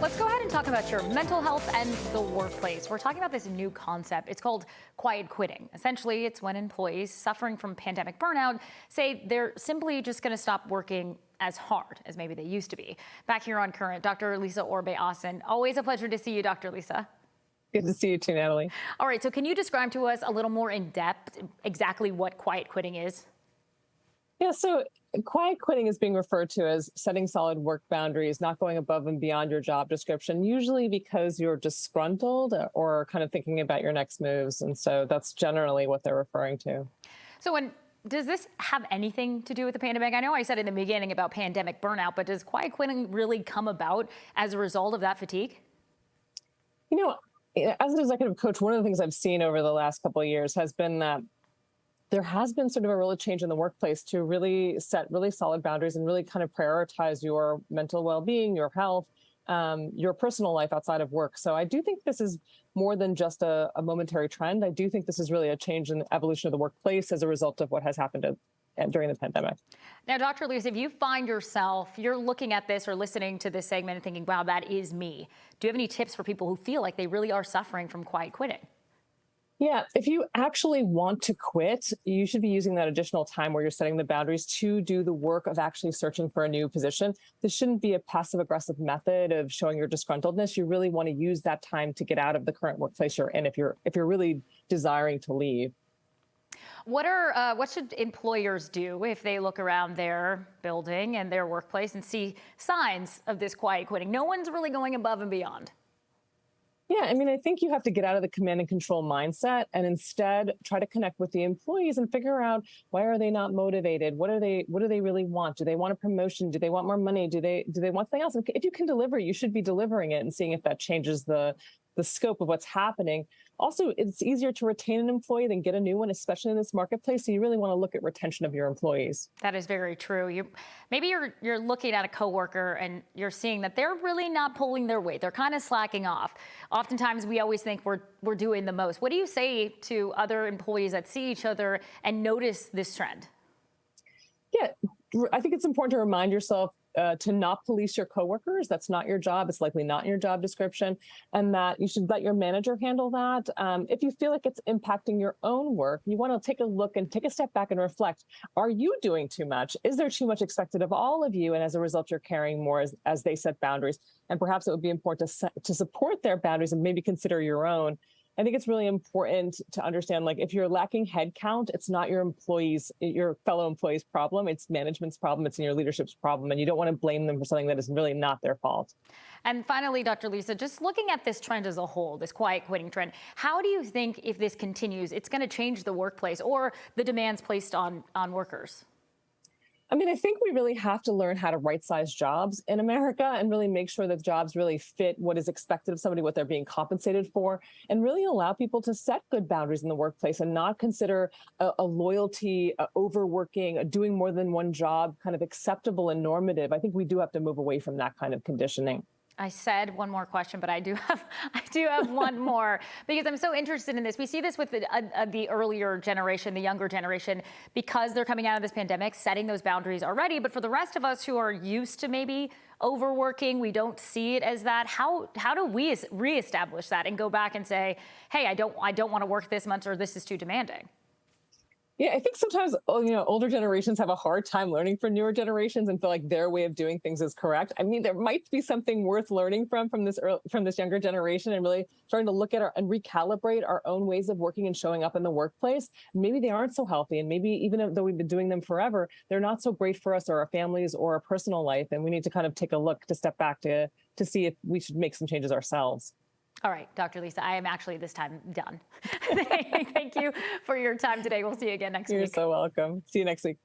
Let's go ahead and talk about your mental health and the workplace. We're talking about this new concept. It's called quiet quitting. Essentially, it's when employees suffering from pandemic burnout say they're simply just going to stop working as hard as maybe they used to be. Back here on Current, Dr. Lisa Orbe-Austin. Always a pleasure to see you, Dr. Lisa. Good to see you too, Natalie. All right, so can you describe to us a little more in depth exactly what quiet quitting is? Yeah, so quiet quitting is being referred to as setting solid work boundaries, not going above and beyond your job description, usually because you're disgruntled or kind of thinking about your next moves. And so that's generally what they're referring to. So does this have anything to do with the pandemic? I know I said in the beginning about pandemic burnout, but does quiet quitting really come about as a result of that fatigue? You know, as an executive coach, one of the things I've seen over the last couple of years has been that there has been sort of a real change in the workplace to really set really solid boundaries and really kind of prioritize your mental well-being, your health, your personal life outside of work. So I do think this is more than just a momentary trend. I do think this is really a change in the evolution of the workplace as a result of what has happened during the pandemic. Now, Dr. Lewis, if you find yourself, you're looking at this or listening to this segment and thinking, wow, that is me. Do you have any tips for people who feel like they really are suffering from quiet quitting? Yeah, if you actually want to quit, you should be using that additional time where you're setting the boundaries to do the work of actually searching for a new position. This shouldn't be a passive aggressive method of showing your disgruntledness. You really want to use that time to get out of the current workplace you're in if you're really desiring to leave. What should employers do if they look around their building and their workplace and see signs of this quiet quitting? No one's really going above and beyond. Yeah, I mean, I think you have to get out of the command and control mindset and instead try to connect with the employees and figure out, why are they not motivated? What do they really want? Do they want a promotion? Do they want more money? Do they want something else? And if you can deliver, you should be delivering it and seeing if that changes the scope of what's happening. Also, it's easier to retain an employee than get a new one, especially in this marketplace. So you really want to look at retention of your employees. That is very true. Maybe you're looking at a coworker and you're seeing that they're really not pulling their weight. They're kind of slacking off. Oftentimes, we always think we're doing the most. What do you say to other employees that see each other and notice this trend? Yeah, I think it's important to remind yourself to not police your coworkers. That's not your job. It's likely not in your job description, and that you should let your manager handle that. If you feel like it's impacting your own work, you want to take a look and take a step back and reflect. Are you doing too much? Is there too much expected of all of you? And as a result, you're carrying more as they set boundaries. And perhaps it would be important to support their boundaries and maybe consider your own. I think it's really important to understand, like, if you're lacking headcount, it's not your fellow employees' problem. It's management's problem. It's in your leadership's problem. And you don't want to blame them for something that is really not their fault. And finally, Dr. Lisa, just looking at this trend as a whole, this quiet quitting trend, how do you think if this continues, it's going to change the workplace or the demands placed on workers? I mean, I think we really have to learn how to right-size jobs in America and really make sure that jobs really fit what is expected of somebody, what they're being compensated for, and really allow people to set good boundaries in the workplace and not consider a loyalty, overworking, doing more than one job kind of acceptable and normative. I think we do have to move away from that kind of conditioning. I said one more question, but I do have one more because I'm so interested in this. We see this with the earlier generation, the younger generation, because they're coming out of this pandemic, setting those boundaries already. But for the rest of us who are used to maybe overworking, we don't see it as that. How do we reestablish that and go back and say, hey, I don't want to work this much, or this is too demanding? Yeah, I think sometimes, older generations have a hard time learning from newer generations and feel like their way of doing things is correct. I mean, there might be something worth learning from this younger generation and really starting to look at and recalibrate our own ways of working and showing up in the workplace. Maybe they aren't so healthy, and maybe even though we've been doing them forever, they're not so great for us or our families or our personal life. And we need to kind of take a look, to step back to see if we should make some changes ourselves. All right, Dr. Lisa, I am actually this time done. Thank you for your time today. We'll see you again next week. You're so welcome. See you next week.